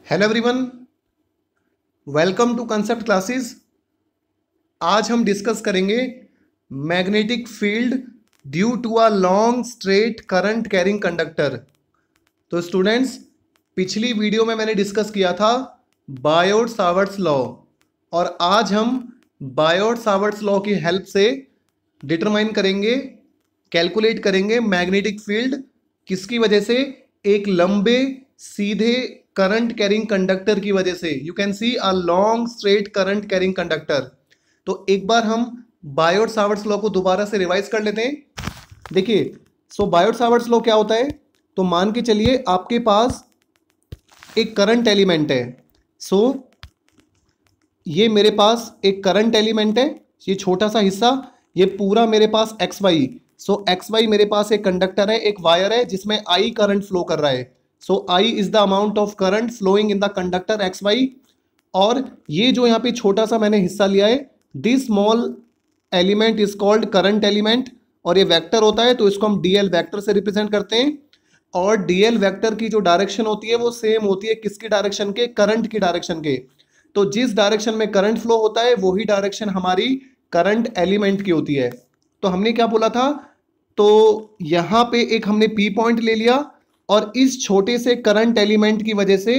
Hello everyone, welcome to concept classes. आज हम discuss करेंगे magnetic field due to a long straight current carrying conductor. तो students, पिछली video में मैंने डिस्कस किया था बायोट सावर्ट्स लॉ, और आज हम बायोट सावर्ट्स लॉ की हेल्प से डिटरमाइन करेंगे, कैलकुलेट करेंगे मैग्नेटिक फील्ड किसकी वजह से, एक लंबे सीधे करंट कैरिंग कंडक्टर की वजह से। You can C a long straight current carrying conductor. तो एक बार हम बायोट सावर्ट्स लॉ को दोबारा से रिवाइज कर लेते हैं। देखिए, बायोट सावर्ट्स लॉ क्या होता है। तो मान के चलिए आपके पास एक करंट एलिमेंट है। ये मेरे पास एक करंट एलिमेंट है, ये छोटा सा हिस्सा, ये पूरा मेरे पास एक्स वाई। एक्स वाई मेरे पास एक कंडक्टर है, एक वायर है जिसमें आई करंट फ्लो कर रहा है। I is the amount of current flowing in the conductor X Y. और ये जो यहाँ पे छोटा सा मैंने हिस्सा लिया है, this small element is called current element, और ये वेक्टर होता है तो इसको हम डीएल वेक्टर से रिप्रेजेंट करते हैं। और डीएल वेक्टर की जो डायरेक्शन होती है वो सेम होती है किसकी डायरेक्शन के, करंट की डायरेक्शन के। तो जिस डायरेक्शन में करंट फ्लो होता है वही डायरेक्शन हमारी करंट एलिमेंट की होती है। तो हमने क्या बोला था, तो यहां पे एक हमने पी पॉइंट ले लिया, और इस छोटे से करंट एलिमेंट की वजह से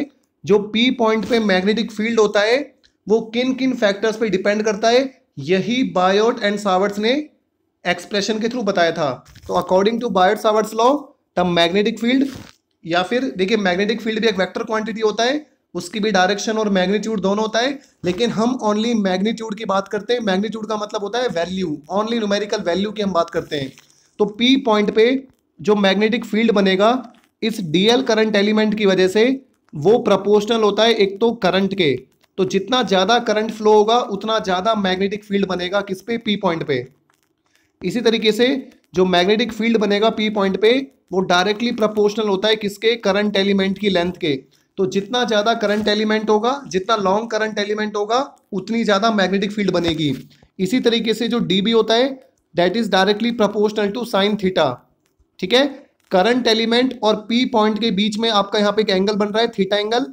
जो पी पॉइंट पे मैग्नेटिक फील्ड होता है वो किन किन फैक्टर्स पे डिपेंड करता है, यही बायोट एंड सावर्ट्स ने एक्सप्रेशन के थ्रू बताया था। तो according to Biot Savart's law, the magnetic field, या फिर देखिए मैग्नेटिक फील्ड भी एक वेक्टर क्वांटिटी होता है, उसकी भी डायरेक्शन और मैग्नीट्यूड दोनों होता है, लेकिन हम ओनली मैग्नीट्यूड की बात करते हैं। मैग्नीट्यूड का मतलब होता है वैल्यू, ओनली न्यूमेरिकल वैल्यू की हम बात करते हैं। तो पी पॉइंट पे जो मैग्नेटिक फील्ड बनेगा इस डीएल करंट एलिमेंट की वजह से वो प्रोपोर्शनल होता है एक तो करंट के। तो जितना ज्यादा करंट फ्लो होगा उतना ज्यादा मैग्नेटिक फील्ड बनेगा किस पे, पी पॉइंट पे। इसी तरीके से जो मैग्नेटिक फील्ड बनेगा पी पॉइंट पे वो डायरेक्टली प्रोपोर्शनल होता है किसके, करंट एलिमेंट की लेंथ के। तो जितना ज्यादा करंट एलिमेंट होगा, जितना लॉन्ग करंट एलिमेंट होगा, उतनी ज्यादा मैग्नेटिक फील्ड बनेगी। इसी तरीके से जो डीबी होता है that is directly proportional to sine theta. ठीक है, करंट एलिमेंट और पी पॉइंट के बीच में आपका यहाँ पे एक एंगल बन रहा है, थीटा एंगल।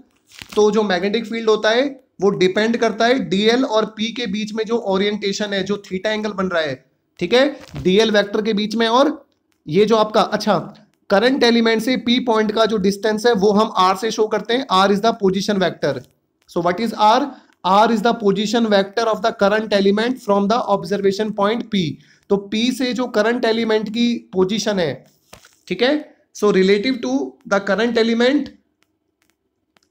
तो जो मैग्नेटिक फील्ड होता है वो डिपेंड करता है डीएल और पी के बीच में जो ओरिएंटेशन है, जो थीटा एंगल बन रहा है। ठीक है, डीएल वेक्टर के बीच में, और ये जो आपका अच्छा करंट एलिमेंट से पी पॉइंट का जो डिस्टेंस है वो हम आर से शो करते हैं। R is the position vector. So what is R? R is the position vector of the current element from the observation point P. तो पी से जो करंट एलिमेंट की पोजीशन है, ठीक है, so relative to the current element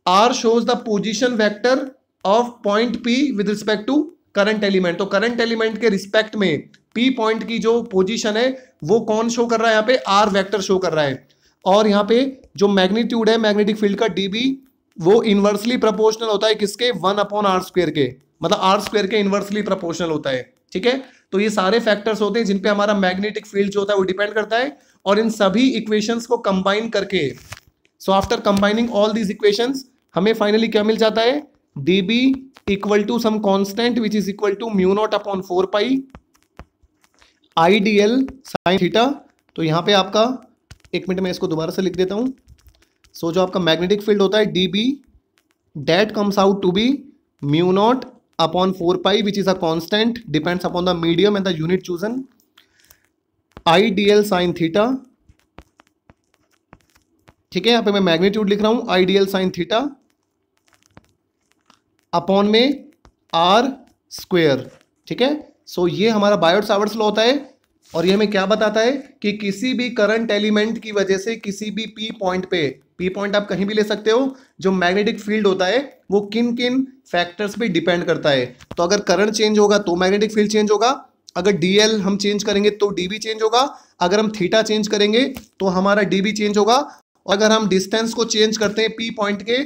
R shows the position vector of point P with respect to current element. तो current element के respect में पी पॉइंट की जो पोजीशन है वो कौन शो कर रहा है, यहाँ पे आर वेक्टर शो कर रहा है। और यहाँ पे जो मैग्नीट्यूड है मैग्नेटिक फील्ड का डीबी, वो इनवर्सली प्रोपोर्शनल होता है किसके, 1/r² के, मतलब r² के इनवर्सली प्रोपोर्शनल होता है। ठीक है, तो ये सारे फैक्टर्स होते हैं जिन पे हमारा मैग्नेटिक फील्ड जो होता है वो डिपेंड करता है। और इन सभी इक्वेशंस को कंबाइन करके, so after combining all these equations, हमें फाइनली क्या मिल जाता है, dB equal to some constant which is equal to μ0/4π IDL sine theta. तो यहां पे आपका, एक मिनट में इसको दोबारा से लिख देता हूं। जो आपका मैग्नेटिक फील्ड होता है dB, that comes out to be μ0/4π which is a constant, depends upon the medium and the unit chosen, IDL sine theta. ठीक है, यहां पे मैं मैग्नीट्यूड लिख रहा हूं, IDL साइन थीटा अपॉन में r²। ठीक है, ये हमारा बायोट सावर्ट्स लॉ होता है, और ये हमें क्या बताता है कि किसी भी करंट एलिमेंट की वजह से किसी भी पी पॉइंट पे, पी पॉइंट आप कहीं भी ले सकते हो, जो मैग्नेटिक फील्ड होता है वो किन किन फैक्टर्स पे डिपेंड करता है। तो अगर करंट चेंज होगा तो मैग्नेटिक फील्ड चेंज होगा, अगर डीएल हम चेंज करेंगे तो डीबी चेंज होगा, अगर हम थीटा चेंज करेंगे तो हमारा डीबी चेंज होगा, और अगर हम डिस्टेंस को चेंज करते हैं पी पॉइंट के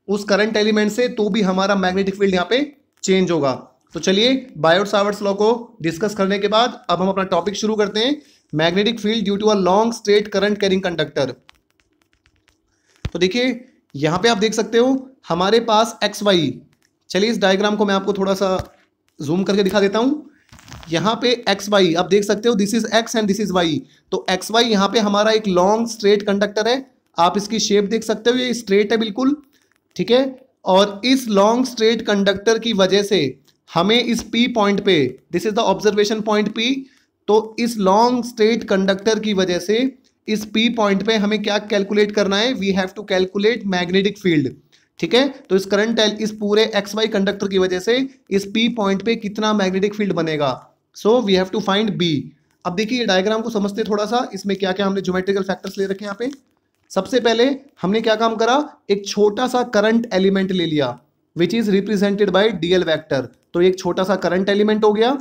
उस करंट एलिमेंट से तो भी हमारा मैग्नेटिक फील्ड यहाँ पे चेंज होगा। तो चलिए बायोट सावर्ट्स लॉ को डिस्कस करने के बाद अब हम अपना टॉपिक शुरू करते हैं, magnetic field due to a long straight current carrying conductor. तो देखिए यहां पे आप देख सकते हो हमारे पास एक्स वाई, चलिए इस डायग्राम को मैं आपको थोड़ा सा जूम करके दिखा देता हूं। यहां पे एक्स वाई आप देख सकते हो, this is x and this is y. तो एक्स वाई यहां पे हमारा एक लॉन्ग स्ट्रेट कंडक्टर है, आप इसकी शेप देख सकते हो, ये स्ट्रेट है बिल्कुल। ठीक है, और इस लॉन्ग स्ट्रेट कंडक्टर की वजह से हमें इस पी पॉइंट पे, this is the observation point P, तो इस लॉन्ग स्ट्रेट कंडक्टर की वजह से इस पी पॉइंट पे हमें क्या कैलकुलेट करना है, we have to calculate magnetic field. ठीक है, तो इस करंट इस पूरे एक्स वाई कंडक्टर की वजह से इस पी पॉइंट पे कितना मैग्नेटिक फील्ड बनेगा, so we have to find B. अब देखिए डायग्राम को समझते थोड़ा सा, इसमें क्या क्या हमने ज्योमेट्रिकल फैक्टर्स ले रखे हैं यहाँ पे। सबसे पहले हमने क्या काम करा, एक छोटा सा करंट एलिमेंट ले लिया which is represented by DL vector. तो एक छोटा सा करंट एलिमेंट हो गया,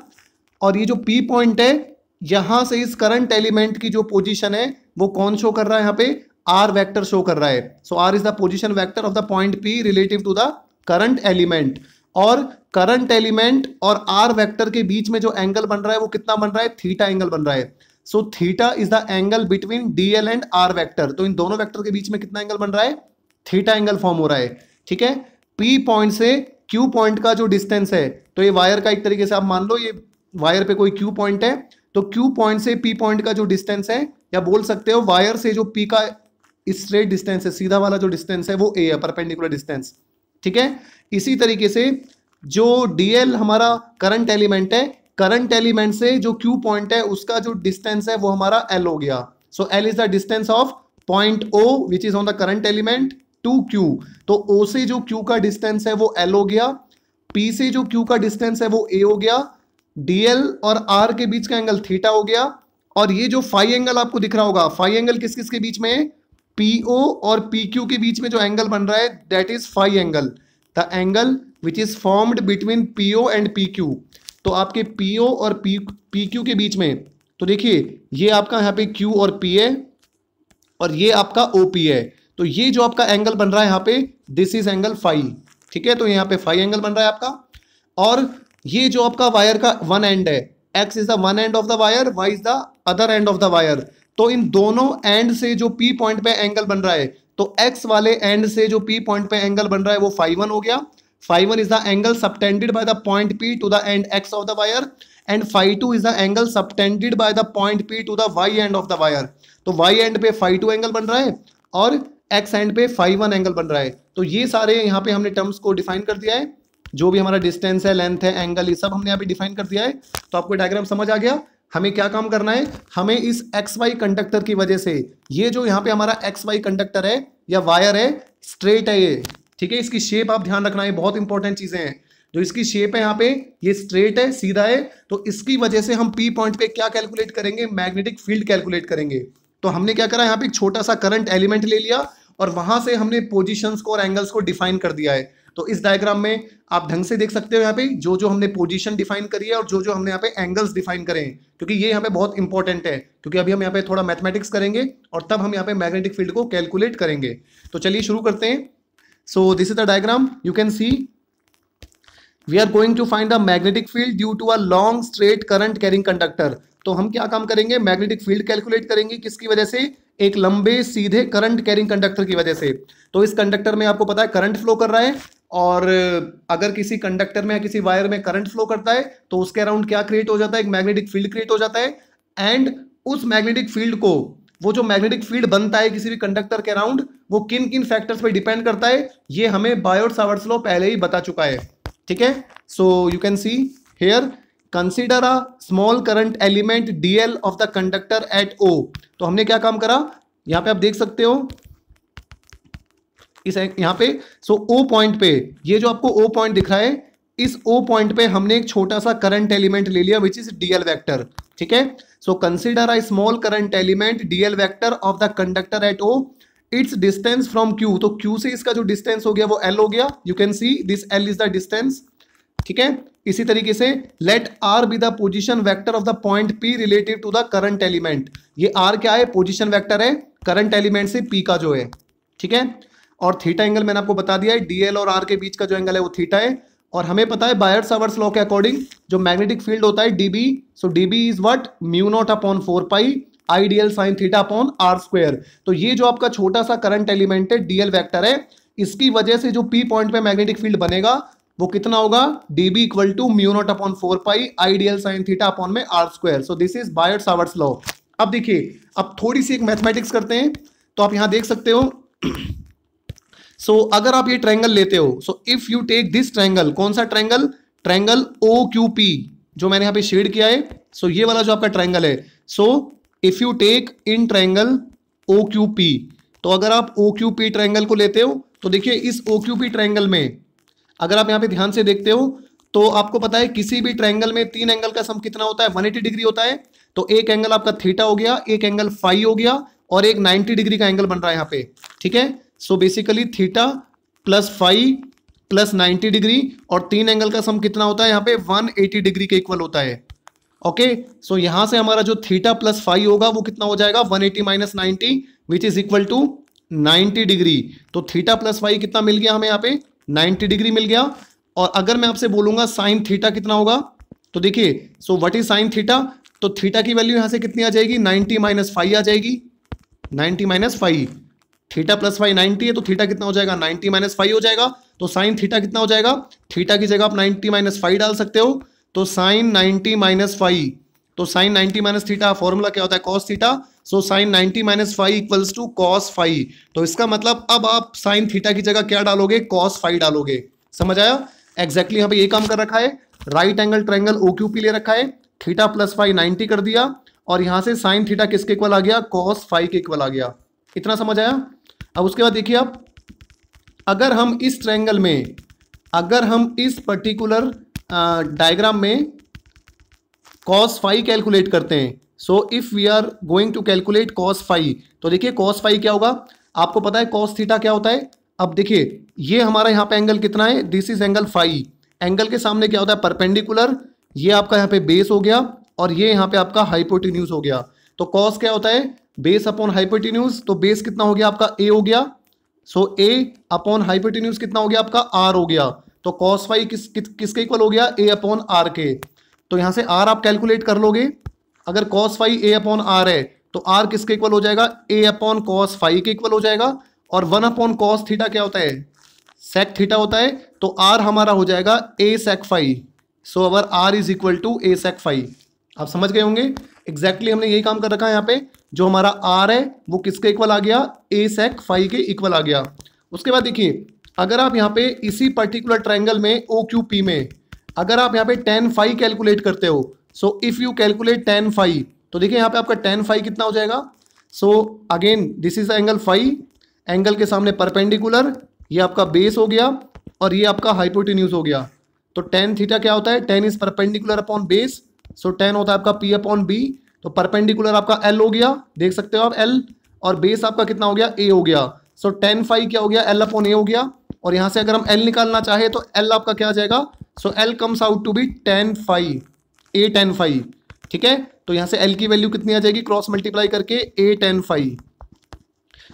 और ये जो पी पॉइंट है यहां से इस करंट एलिमेंट की जो पोजीशन है वो कौन शो कर रहा है, यहाँ पे आर वेक्टर शो कर रहा है। So R is the position vector of the point P relative to the current element. और करंट एलिमेंट और आर वेक्टर के बीच में जो एंगल बन रहा है वो कितना बन रहा है, थीटा एंगल बन रहा है। So theta is the angle between dl and R vector. तो इन दोनों वेक्टर के बीच में कितना एंगल बन रहा है, थीटा एंगल फॉर्म हो रहा है। ठीक है, पी पॉइंट से क्यू पॉइंट का जो डिस्टेंस है, तो ये वायर का एक तरीके से आप मान लो ये वायर पे कोई क्यू पॉइंट है, तो क्यू पॉइंट से पी पॉइंट का जो डिस्टेंस है, या बोल सकते हो वायर से जो पी का स्ट्रेट डिस्टेंस है, सीधा वाला जो डिस्टेंस है वो ए है, परपेंडिकुलर डिस्टेंस। ठीक है, इसी तरीके से जो डीएल हमारा करंट एलिमेंट है, करंट एलिमेंट से जो क्यू पॉइंट है उसका जो डिस्टेंस है वो हमारा एल हो गया। So L is the distance of point O which is on the current element to Q. तो ओ से जो क्यू का डिस्टेंस है वो एल हो गया, पी से जो क्यू का डिस्टेंस है वो ए हो गया, डीएल और आर के बीच का एंगल थीटा हो गया। और ये जो फाई एंगल आपको दिख रहा होगा, फाई एंगल किस किस के बीच में है, पीओ और पीक्यू के बीच में जो एंगल बन रहा है that is phi angle, the angle which is formed between PO and PQ. तो आपके पीओ और पीक्यू के बीच में, तो देखिए ये आपका यहाँ पे क्यू और पी है और ये आपका ओपी है, तो ये जो आपका एंगल बन रहा है यहाँ पे दिस इज एंगल फाई। ठीक है, तो यहाँ पे फाई एंगल बन रहा है आपका। और ये जो आपका वायर का वन एंड है, x is the one end of the wire, y is the other end of the wire. तो इन दोनों एंड से जो पी पॉइंट पे एंगल बन रहा है, तो एक्स वाले एंड से जो पी पॉइंट पे एंगल बन रहा है वो फाई वन हो गया। Phi 1 is the angle subtended by the point P to the end X of the wire, and Phi 2 is the angle subtended by the point P to the Y end of the wire. तो Y end पे Phi 2 angle बन रहा है और X end पे Phi 1 angle बन रहा है। तो ये सारे यहाँ पे हमने टर्म्स को डिफाइन कर दिया है, जो भी हमारा डिस्टेंस है, लेंथ है, एंगल, ये सब हमने यहाँ पे डिफाइन कर दिया है। तो आपको डायग्राम समझ आ गया। हमें क्या काम करना है, हमें इस एक्स वाई कंडक्टर की वजह से ये जो यहाँ पे हमारा एक्स वाई कंडक्टर है या वायर है, स्ट्रेट है ये। ठीक है, इसकी शेप आप ध्यान रखना है, बहुत इंपॉर्टेंट चीजें हैं। जो इसकी शेप है यहाँ पे, ये स्ट्रेट है, सीधा है, तो इसकी वजह से हम पी पॉइंट पे क्या कैलकुलेट करेंगे, मैग्नेटिक फील्ड कैलकुलेट करेंगे। तो हमने क्या करा, यहाँ पे एक छोटा सा करंट एलिमेंट ले लिया और वहां से हमने पोजीशंस को और एंगल्स को डिफाइन कर दिया है। तो इस डायग्राम में आप ढंग से देख सकते हो यहाँ पे जो जो हमने पोजीशन डिफाइन करी है और जो जो हमने यहाँ पे एंगल्स डिफाइन करे हैं, क्योंकि ये यहाँ पे बहुत इंपॉर्टेंट है, क्योंकि अभी हम यहाँ पे थोड़ा मैथमेटिक्स करेंगे और तब हम यहाँ पे मैग्नेटिक फील्ड को कैलकुलेट करेंगे। तो चलिए शुरू करते हैं। So this is the diagram. You can see we are going to find the magnetic field due to a long straight current carrying conductor. तो हम क्या काम करेंगे, मैग्नेटिक फील्ड कैलकुलेट करेंगे, किसकी वजह से, एक लंबे सीधे करंट कैरिंग कंडक्टर की वजह से। तो इस कंडक्टर में आपको पता है करंट फ्लो कर रहा है, और अगर किसी कंडक्टर में या किसी वायर में करंट फ्लो करता है तो उसके अराउंड क्या क्रिएट हो जाता है, एक मैग्नेटिक फील्ड क्रिएट हो जाता है। एंड उस मैग्नेटिक फील्ड को, वो जो मैग्नेटिक फील्ड बनता है किसी भी कंडक्टर के अराउंड, वो किन किन फैक्टर्स पे डिपेंड करता है, ये हमें बायोट-सावर्ट्स लॉ पहले ही बता चुका है। ठीक है, so you can see here, consider a small current element DL of the conductor at O. तो हमने क्या काम करा, यहां पे आप देख सकते हो इस यहां पे, सो ओ पॉइंट पे, ये जो आपको ओ पॉइंट दिख रहा है, इस ओ पॉइंट पे हमने एक छोटा सा करंट एलिमेंट ले लिया विच इज डीएल वेक्टर। ठीक है, so consider a small current element dl vector of the conductor at O, it's distance from Q. तो क्यू से इसका जो डिस्टेंस हो गया वो एल हो गया, you can see this L is the distance. ठीक है, इसी तरीके से let R be the position vector of the point P relative to the current element. ये आर क्या है, पोजीशन वेक्टर है करंट एलिमेंट से पी का जो है। ठीक है, और थीटा एंगल मैंने आपको बता दिया है, डीएल और आर के बीच का जो एंगल है वो थीटा है। और हमें पता है बायोट-सावर्ट्स लॉ के अकॉर्डिंग जो मैग्नेटिक फील्ड होता है dB, so dB is what, mu naught upon 4 pi I dl sine theta upon R square. तो ये जो आपका छोटा सा करंट एलिमेंट है डीएल वेक्टर है, इसकी वजह से जो पी पॉइंट पे मैग्नेटिक फील्ड बनेगा वो कितना होगा, dB equal to mu naught upon 4 pi I dl sine theta upon में are square. So this is Biot-Savart's law. अब देखिए, अब थोड़ी सी एक मैथमेटिक्स करते हैं। तो आप यहां देख सकते हो, सो अगर आप ये ट्रायंगल लेते हो, so if you take this triangle, कौन सा triangle, triangle O Q P, जो मैंने यहां पे शेड किया है, सो ये वाला जो आपका ट्रायंगल है, so if you take in triangle O Q P, तो अगर आप ओ क्यू पी ट्रायंगल को लेते हो तो देखिए इस ओ क्यू पी ट्रायंगल में अगर आप यहां पे ध्यान से देखते हो तो आपको पता है किसी भी ट्रायंगल में तीन एंगल का सम कितना होता है, 180 डिग्री होता है। तो एक एंगल आपका थीटा हो गया, एक एंगल फाई हो गया और एक 90 डिग्री का एंगल बन रहा है यहाँ पे, ठीक है। So basically theta plus phi plus 90 degree और तीन एंगल का सम कितना होता है यहाँ पे 180 डिग्री के इक्वल होता है। ओके, सो यहां से हमारा जो थीटा प्लस फाई होगा वो कितना हो जाएगा 180 minus 90 which is equal to 90 degree. तो थीटा प्लस फाई कितना मिल गया हमें यहाँ पे 90 डिग्री मिल गया। और अगर मैं आपसे बोलूंगा साइन थीटा कितना होगा, तो देखिए सो व्हाट इज साइन थीटा, तो थीटा की वैल्यू यहां से कितनी आ जाएगी 90 माइनस फाई आ जाएगी, 90 minus phi, theta plus phi 90 है तो थीटा कितना हो जाएगा 90 माइनस फाई हो जाएगा। तो साइन थीटा कितना हो जाएगा, थीटा की जगह आप 90 माइनस फाई डाल सकते हो, तो साइन 90 माइनस फाई, तो साइन 90 माइनस थीटा फॉर्मूला क्या होता है cos theta, so sine 90 minus phi equals to cos phi. तो इसका मतलब अब आप साइन थीटा की जगह क्या डालोगे, कॉस फाई डालोगे। समझ आया, एग्जैक्टली यहाँ पे ये काम कर रखा है, right angle triangle O Q P ले रखा है, थीटा प्लस फाई 90 कर दिया और यहां से साइन थीटा किसके इक्वल आ गया, कॉस फाई के इक्वल आ गया। इतना समझ आया। अब उसके बाद देखिए आप, अगर हम इस ट्रायंगल में, अगर हम इस पर्टिकुलर डायग्राम में कॉस फाई कैलकुलेट करते हैं, so if we are going to calculate cos phi, तो देखिए कॉस फाई क्या होगा, आपको पता है कॉस थीटा क्या होता है। अब देखिए ये हमारा यहाँ पे एंगल कितना है, this is angle phi, angle के सामने क्या होता है परपेंडिकुलर, ये आपका यहाँ पे बेस हो गया और ये यहाँ पे आपका हाइपोटेन्यूज हो गया। तो कॉस क्या होता है, बेस अपॉन हाइपोटेन्यूज, तो बेस कितना हो गया आपका ए हो गया, सो ए अपॉन हाइपोटेन्यूज कितना हो गया आपका आर हो गया। तो कॉस फाई किसके इक्वल हो गया, ए अपॉन आर के। तो यहाँ से आर आप कैलकुलेट कर लोगे, अगर cos phi a upon R है तो आर किसके इक्वल हो जाएगा, ए अपॉन कॉस फाई के इक्वल हो जाएगा। और 1 अपॉन कॉस थीटा क्या होता है, सेक थीटा होता है, तो आर हमारा हो जाएगा a sec phi. So our R is equal to a sec phi. आप समझ गए होंगे, एग्जैक्टली हमने यही काम कर रखा है यहाँ पे, जो हमारा आर है वो किसके इक्वल आ गया, ए सेक फाई के इक्वल आ गया। उसके बाद देखिए अगर आप यहाँ पे इसी पर्टिकुलर ट्रायंगल में ओ क्यू पी में अगर आप यहाँ पे tan फाई कैलकुलेट करते हो, so if you calculate tan phi, तो देखिए यहाँ पे आपका tan फाई कितना हो जाएगा, so again this is angle phi, angle के सामने परपेंडिकुलर, ये आपका बेस हो गया और ये आपका हाइपोटेन्यूज हो गया। तो tan थीटा क्या होता है, tan is perpendicular upon base, so tan होता है आपका p अपॉन b, तो परपेंडिकुलर आपका l हो गया, देख सकते हो आप l, और बेस आपका कितना हो गया a हो गया। सो tan फाई क्या हो गया, l अपॉन a हो गया। और यहाँ से अगर हम l निकालना चाहे तो l आपका क्या आ जाएगा, so l comes out to be tan phi, a tan phi, ठीक है। तो यहाँ से l की वैल्यू कितनी आ जाएगी, क्रॉस मल्टीप्लाई करके a tan फाई।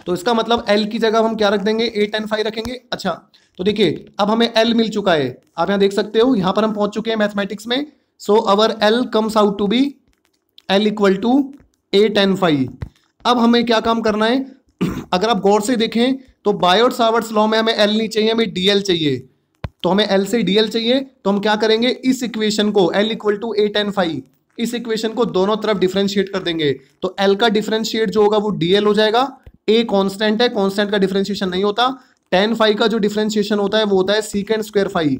तो इसका मतलब L की जगह हम क्या रख देंगे, a tan फाई रखेंगे। अच्छा तो देखिए अब हमें L मिल चुका है, आप यहाँ देख सकते हो, यहाँ पर हम पहुंच चुके हैं मैथमेटिक्स में। So our L comes out to be L equal to a tan phi. अब हमें क्या काम करना है, अगर आप गौर से देखें तो बायोट-सावर्ट्स लॉ में हमें L नहीं चाहिए, हमें DL चाहिए। तो हमें L से DL चाहिए, तो हम क्या करेंगे, इस इक्वेशन को L equal to a tan phi, इस इक्वेशन को दोनों तरफ डिफरेंशिएट कर देंगे। तो L का डिफरेंशिएट जो होगा वो DL हो जाएगा, a कांस्टेंट है, कांस्टेंट का डिफरेंशिएशन नहीं होता। tan फाई का जो डिफरेंशिएशन होता है वो होता है सीकेंड स्क्वायर फाई,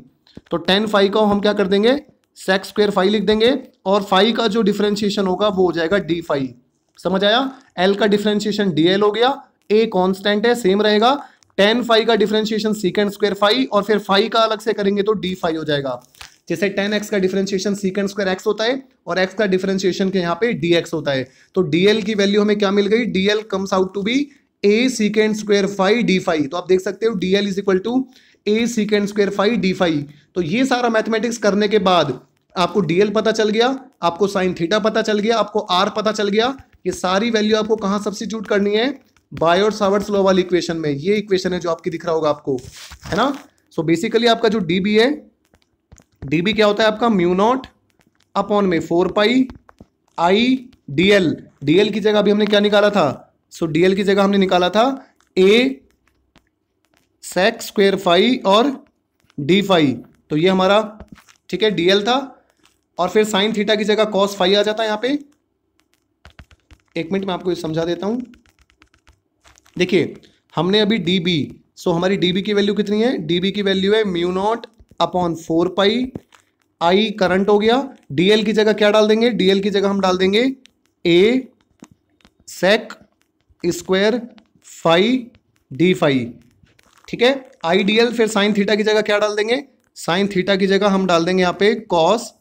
तो tan फाई को हम क्या कर देंगे, सेक स्क्वायर फाई लिख देंगे, और फाई का जो डिफरेंशिएशन होगा वो हो जाएगा d फाई। समझ आया, L का डिफरेंशिएशन DL हो गया, a कांस्टेंट है सेम रहेगा, tan फाई का डिफरेंशिएशन सीकेंड स्क्वायर फाई, और फिर फाई का अलग से करेंगे तो d फाई हो जाएगा। जैसे tan x का डिफरेंशिएशन सीकेंड स्क्वायर x होता है और x का डिफरेंशिएशन के यहाँ पे dx होता है, तो dl की वैल्यू हमें क्या मिल गई, dl comes out to be a secant square phi d phi. तो आप देख सकते हो dl is equal to a secant square phi d phi. तो ये सारा मैथमेटिक्स करने के बाद आपको dl पता चल गया, आपको साइन थीटा पता चल गया, आपको r पता चल गया, ये सारी वैल्यू आपको कहाँ सब्स्टिट्यूट करनी है, बायोट-सावर्ट्स लॉ वाली इक्वेशन में। ये इक्वेशन है जो आपकी दिख रहा होगा आपको, है ना। सो बेसिकली आपका जो db है, db क्या होता है आपका म्यू नॉट अपॉन में 4 पाई आई dl, dl की जगह अभी हमने क्या निकाला था, सो dl की जगह हमने निकाला था a सेक स्क्वायर फाई और d फाई, तो ये हमारा ठीक है dl था, और फिर साइन थीटा की जगह कॉस फाई आ जाता है यहाँ पे। एक मिनट में आपको ये समझा देता हूं। देखिए हमने अभी db, सो हमारी डीबी की वैल्यू कितनी है, डीबी की वैल्यू है mu naught upon 4 pi, I current हो गया, डीएल की जगह क्या डाल देंगे, डीएल की जगह हम डाल देंगे a sec square phi D phi, ठीक है। आई डीएल, फिर साइन थीटा की जगह क्या डाल देंगे, साइन थीटा की जगह हम डाल देंगे यहाँ पे कॉस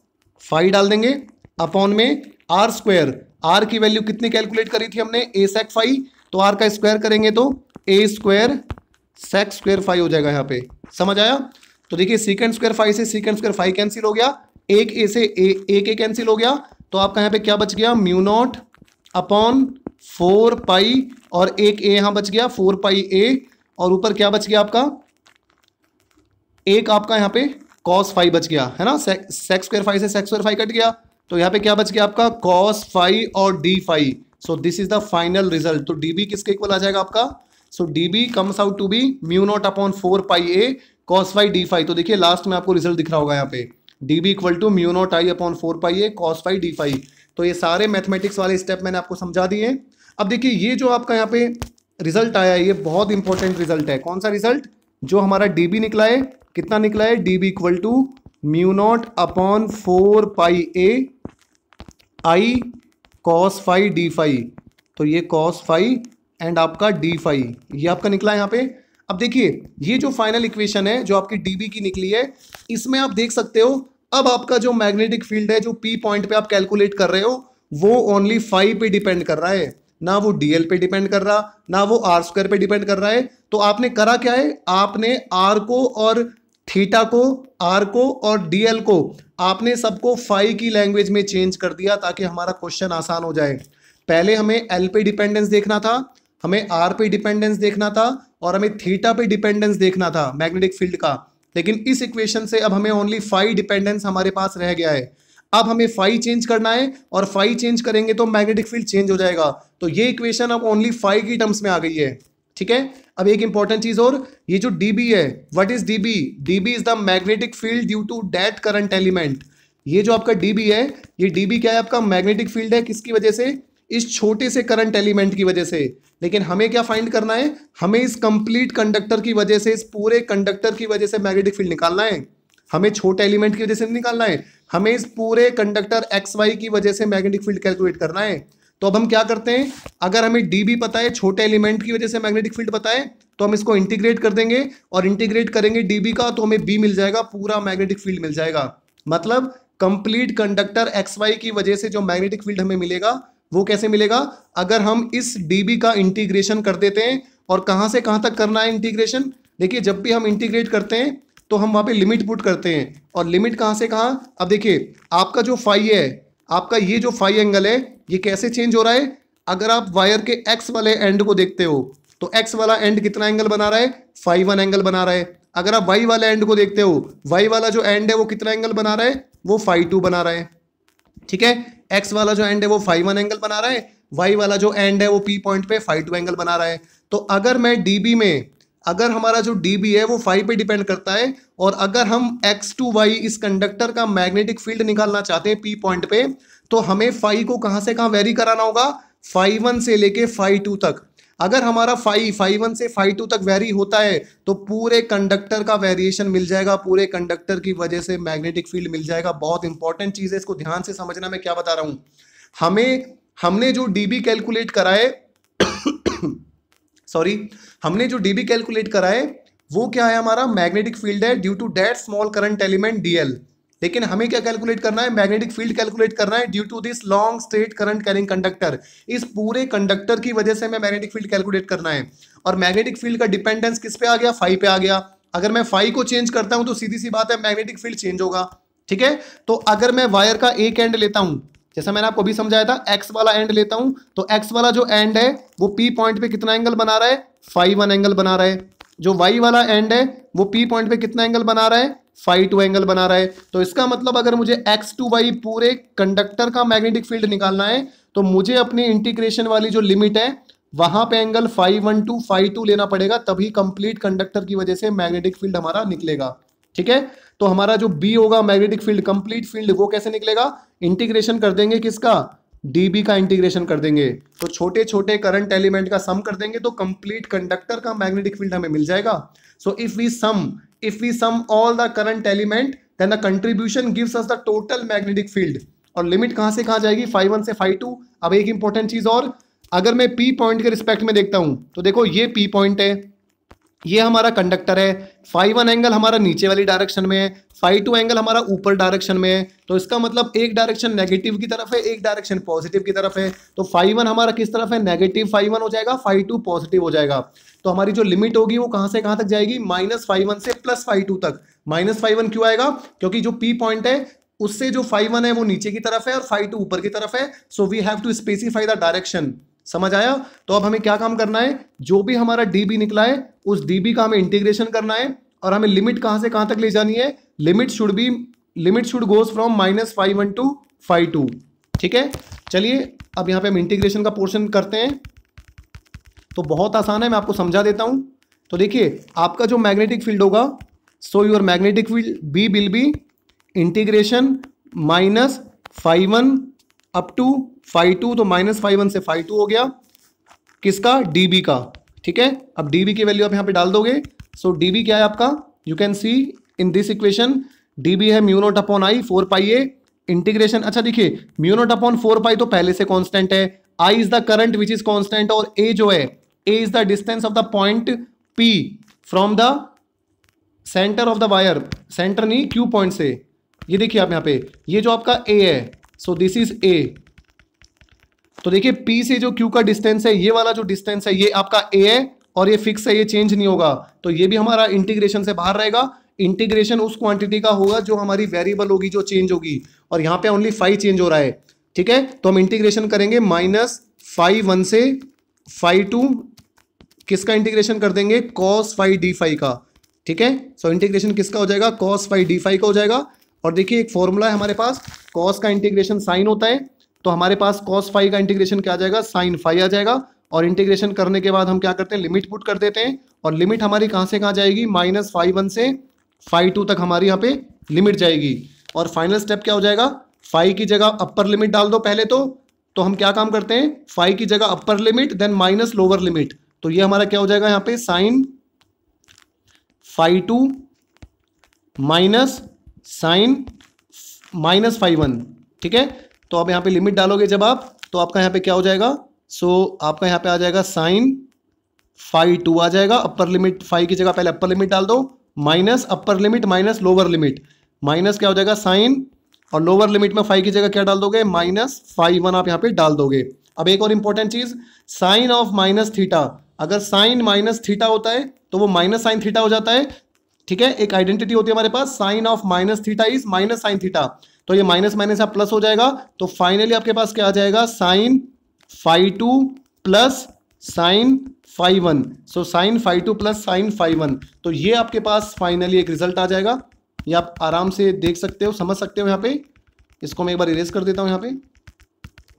फाई डाल देंगे, अपॉन में आर स्क्वायर, आर की वैल्यू कितनी कैलकुलेट करी थी हमने, ए सेक फाई, तो आर का स्क्वायर करेंगे तो ए स्क्वायर सेक स्क्वायर फाई हो जाएगा यहाँ पे, समझ आया। तो देखिए सीकेंड स्क्वायर फाई से सीकेंड स्क्वायर फाई कैंसिल हो गया, एक ए से एक ए कैंसिल हो गया, तो आपका यहाँ पे क्या बच गया, म्यू नॉट अपॉन 4 पाई, और एक ए यहाँ बच गया 4 पाई ए, और ऊपर क्या बच गया आपका, एक आपका यहाँ पे कॉस फाई बच गया है ना, सेक स्क्वायर फाई से सेक स्क्वायर फाई कट गया, तो यहाँ पे क्या बच गया आपका कॉस फाई और D phi. So this is the final result. तो डीबी किसके इक्वल आ जाएगा आपका, so DB comes out to be mu naught upon 4 pi a cos phi D phi. तो देखिए लास्ट में आपको रिजल्ट दिख रहा होगा यहाँ पे, dB equal to mu naught I upon 4 pi a cos phi D phi. तो ये सारे मैथमेटिक्स वाले स्टेप मैंने आपको समझा दिए। अब देखिए ये जो आपका यहाँ पे रिजल्ट आया है, ये बहुत इंपॉर्टेंट रिजल्ट है। कौन सा रिजल्ट, जो हमारा डीबी निकला है, कितना निकला है, dB equal to mu naught upon 4 pi a I cos phi D phi. तो ये कॉस फाई एंड आपका डी फाई, ये आपका निकला है यहाँ पे। अब देखिए ये जो फाइनल इक्वेशन है जो आपकी डीबी की निकली है, इसमें आप देख सकते हो अब आपका जो मैग्नेटिक फील्ड है, जो पी पॉइंट पे आप कैलकुलेट कर रहे हो, वो ओनली फाई पे डिपेंड कर रहा है, ना वो डीएल पे डिपेंड कर रहा, ना वो आर स्क्वायर पे डिपेंड कर रहा है। तो आपने करा क्या है, आपने आर को और थीटा को, आर को और डीएल को, आपने सबको फाई की लैंग्वेज में चेंज कर दिया ताकि हमारा क्वेश्चन आसान हो जाए। पहले हमें एल पे डिपेंडेंस देखना था, हमें आर पे डिपेंडेंस देखना था, और हमें थीटा पे डिपेंडेंस देखना था मैग्नेटिक फील्ड का। लेकिन इस इक्वेशन से अब हमें ओनली फाई डिपेंडेंस हमारे पास रह गया है। अब हमें फाई चेंज करना है, और फाई चेंज करेंगे तो मैग्नेटिक फील्ड चेंज हो जाएगा। तो ये इक्वेशन अब ओनली फाई की टर्म्स में आ गई है, ठीक है। अब एक इंपॉर्टेंट चीज और, ये जो डीबी है, what is dB, dB is the magnetic field due to that current element. ये जो आपका डीबी है, ये डीबी क्या है, आपका मैग्नेटिक फील्ड है, किसकी वजह से, इस छोटे से करंट एलिमेंट की वजह से। लेकिन हमें क्या फाइंड करना है, हमें इस कंप्लीट कंडक्टर की वजह से, इस पूरे कंडक्टर की वजह से मैग्नेटिक फील्ड निकालना है। हमें छोटे एलिमेंट की वजह से नहीं निकालना है, हमें इस पूरे कंडक्टर एक्स वाई की वजह से मैग्नेटिक फील्ड कैलकुलेट करना है। तो अब हम क्या करते हैं, अगर हमें डीबी पता है, छोटे एलिमेंट की वजह से मैग्नेटिक फील्ड पता है, तो हम इसको इंटीग्रेट कर देंगे, और इंटीग्रेट करेंगे डीबी का तो हमें बी मिल जाएगा, पूरा मैग्नेटिक फील्ड मिल जाएगा। मतलब कंप्लीट कंडक्टर एक्स वाई की वजह से जो मैग्नेटिक फील्ड हमें मिलेगा वो कैसे मिलेगा, अगर हम इस डीबी का इंटीग्रेशन कर देते हैं। और कहां से कहां तक करना है इंटीग्रेशन, देखिए जब भी हम इंटीग्रेट करते हैं तो हम वहां पे लिमिट पुट करते हैं, और लिमिट कहां से कहां। अब देखिए आपका जो फाई है, आपका ये जो फाई एंगल है, ये कैसे चेंज हो रहा है, अगर आप वायर के एक्स वाले एंड को देखते हो तो एक्स वाला एंड कितना एंगल बना रहा है, फाई 1 एंगल बना रहा है। अगर आप वाई वाले एंड को देखते हो, वाई वाला जो एंड है वो कितना एंगल बना रहा है, वो फाई 2 बना रहा है, ठीक है। एक्स वाला जो एंड है वो फाई 1 एंगल बना रहा है, वाई वाला जो एंड है वो पी पॉइंट पे फाई 2 एंगल बना रहा है। तो अगर मैं डीबी में, अगर हमारा जो डीबी है वो फाई पे डिपेंड करता है, और अगर हम एक्स टू वाई इस कंडक्टर का मैग्नेटिक फील्ड निकालना चाहते हैं पी पॉइंट पे, तो हमें फाई को कहां से कहां वेरी कराना होगा, फाई 1 से लेके फाई 2 तक। अगर हमारा फाई 1 से फाई 2 तक वेरी होता है तो पूरे कंडक्टर का वेरिएशन मिल जाएगा, पूरे कंडक्टर की वजह से मैग्नेटिक फील्ड मिल जाएगा। बहुत इंपॉर्टेंट चीज है, इसको ध्यान से समझना, मैं क्या बता रहा हूं। हमने जो डीबी कैलकुलेट करा है सॉरी, हमने जो डीबी कैलकुलेट करा है वो क्या है, हमारा मैग्नेटिक फील्ड है due to that small current element dl. लेकिन हमें क्या कैलकुलेट करना है, मैग्नेटिक फील्ड कैलकुलेट करना है due to this long straight current carrying conductor. इस पूरे कंडक्टर की वजह से हमें मैग्नेटिक फील्ड कैलकुलेट करना है, और मैग्नेटिक फील्ड का डिपेंडेंस किस पे आ गया, फाई पे आ गया। अगर मैं फाई को चेंज करता हूं तो सीधी सी बात है मैग्नेटिक फील्ड चेंज होगा, ठीक है। तो अगर मैं वायर का एक एंड लेता हूं, जैसा मैंने आपको अभी समझाया था, एक्स वाला एंड लेता हूं, तो एक्स वाला जो एंड है वो पी पॉइंट पे कितना एंगल बना रहा है, फाई 1 एंगल बना रहा है। जो वाई वाला एंड है वो पी पॉइंट पे कितना एंगल बना रहा है, फाई 2 एंगल बना रहा है। तो इसका मतलब अगर मुझे एक्स टू वाई पूरे कंडक्टर का मैग्नेटिक फील्ड निकालना है, तो मुझे अपनी इंटीग्रेशन वाली जो लिमिट है वहां पे एंगल फाई 1 टू फाई 2 लेना पड़ेगा, तभी कंप्लीट कंडक्टर की वजह से मैग्नेटिक फील्ड हमारा निकलेगा, ठीक है। तो हमारा जो बी होगा मैग्नेटिक फील्ड, कंप्लीट फील्ड, वो कैसे निकलेगा, इंटीग्रेशन कर देंगे किसका, डीबी का इंटीग्रेशन कर देंगे, तो छोटे छोटे करंट एलिमेंट का सम कर देंगे तो कंप्लीट कंडक्टर का मैग्नेटिक फील्ड हमें मिल जाएगा। So if we sum all the current element then the contribution gives us the total magnetic field. और लिमिट कहां से कहां जाएगी, φ1 से φ2। अब एक इंपॉर्टेंट चीज और, अगर मैं पी पॉइंट के रिस्पेक्ट में देखता हूं तो देखो ये पी पॉइंट है, ये हमारा कंडक्टर है, φ1 एंगल हमारा नीचे वाली डायरेक्शन में है, φ2 एंगल हमारा ऊपर डायरेक्शन में है। तो इसका मतलब एक डायरेक्शन नेगेटिव की तरफ है, एक डायरेक्शन पॉजिटिव की तरफ है। तो φ1 हमारा किस तरफ है, नेगेटिव φ1 हो जाएगा, φ2 पॉजिटिव हो जाएगा। तो हमारी जो लिमिट होगी वो कहां से कहां तक जाएगी, -φ1 से +φ2 तक। -φ1 क्यों आएगा, क्योंकि जो पी पॉइंट है उससे जो φ1 है वो नीचे की तरफ है और φ2 ऊपर की तरफ है। So we have to specify the direction. समझ आया। तो अब हमें क्या काम करना है, जो भी हमारा डीबी निकला है उस डीबी का हमें इंटीग्रेशन करना है और हमें लिमिट कहां से कहां तक ले जानी है, limit should goes from -φ1 to φ2। ठीक है, चलिए अब यहां पे हम इंटीग्रेशन का पोर्शन करते हैं। तो बहुत आसान है, मैं आपको समझा देता हूं। तो देखिए आपका जो मैग्नेटिक फील्ड होगा, so your magnetic field B will be integration -φ1 up to φ2। तो -φ1 से φ2 हो गया किसका, डीबी का। ठीक है, अब डीबी की वैल्यू आप यहां पे डाल दोगे। सो डीबी क्या है आपका, you can C in this equation, dB है μ0/I 4πa इंटीग्रेशन। अच्छा देखिए μ0/4π तो पहले से कांस्टेंट है, I is the current which is constant, और A जो है A is the distance of the point P from the centre of the wire, centre नहीं Q पॉइंट से। ये देखिए आप यहां पे, ये जो आपका A है, सो दिस इज A। तो देखिए P से जो Q का डिस्टेंस है, ये वाला जो डिस्टेंस है ये आपका A है और ये फिक्स है, ये चेंज नहीं होगा। तो ये भी हमारा इंटीग्रेशन से बाहर रहेगा। इंटीग्रेशन उस क्वांटिटी का होगा जो हमारी वेरिएबल होगी, जो चेंज होगी, और यहाँ पे ओनली फाई चेंज हो रहा है। ठीक है, तो हम इंटीग्रेशन करेंगे -φ1 से φ2, किसका इंटीग्रेशन कर देंगे, cos φ d φ का। ठीक है, सो इंटीग्रेशन किसका हो जाएगा, cos φ d φ का हो जाएगा। और देखिए एक फॉर्मूला है हमारे पास, cos का इंटीग्रेशन साइन होता है, तो हमारे पास cos φ का इंटीग्रेशन क्या आ जाएगा, sin φ आ जाएगा। और इंटीग्रेशन करने के बाद हम क्या करते हैं, लिमिट पुट कर देते हैं, और लिमिट हमारी कहां से कहां जाएगी, -φ1 से φ2 तक हमारी यहाँ पे लिमिट जाएगी। और फाइनल स्टेप क्या हो जाएगा, फाई की जगह अपर लिमिट डाल दो पहले। तो हम क्या काम करते हैं, फाई की जगह upper limit then minus lower limit. तो ये हमारा क्या हो जाएगा यहाँ पे, साइन φ2 माइनस साइन -φ1। ठीक है, तो अब यहाँ पे लिमिट डालोगे जब आप, तो आपका यहाँ पे क्या हो जाएगा, सो आपका यहाँ पे आ जाएगा साइन φ2 आ जाएगा। अपर लिमिट, फाई की जगह पहले अपर लिमिट डाल दो, माइनस अपर limit minus lower limit, minus क्या हो जाएगा साइन, और लोअर लिमिट में फाई की जगह क्या डाल दोगे, -φ1 आप यहाँ पे डाल दोगे। अब एक और इंपॉर्टेंट चीज, साइन ऑफ -θ, अगर साइन -θ होता है तो वो -sin θ हो जाता है। ठीक है, एक आइडेंटिटी होती है हमारे पास, साइन ऑफ -θ इज -sin θ। तो ये माइनस माइनस आप प्लस हो जाएगा, तो फाइनली आपके पास क्या आ जाएगा, sine φ2 plus sine φ1। So sine φ2 plus sine φ1। तो ये आपके पास फाइनली एक रिजल्ट आ जाएगा। ये आप आराम से देख सकते हो, समझ सकते हो। यहाँ पे इसको मैं एक बार इरेज कर देता हूँ यहाँ पे।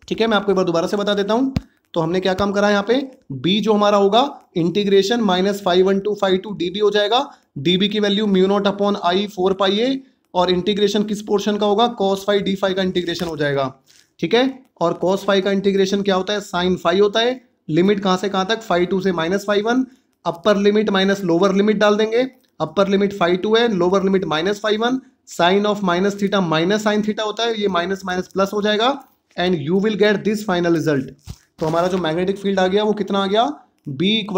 ठीक है, मैं आपको एक बार दोबारा से बता देता हूँ। तो हमने क्या काम करा है यहाँ पे, b जो हमारा होगा इंटीग्रेशन -φ1 टू φ2 db हो जाएगा। db की वैल्यू μ0/I 4πa, और इंटीग्रेशन किस पोर्शन का होगा, cos φ d φ का इंटीग्रेशन हो जाएगा। ठीक है, और cos φ का इंटीग्रेशन क्या होता है, sin φ होता है। लिमिट कहां से कहां तक, φ2 से -φ1, upper limit minus lower limit डाल देंगे। अपर लिमिट φ2 है, lower limit -φ1, sine of -θ minus sin θ होता है, ये माइनस माइनस प्लस हो जाएगा, and you will get this final result. तो हमारा जो मैग्नेटिक फील्ड आ गया वो कितना आ गया, B =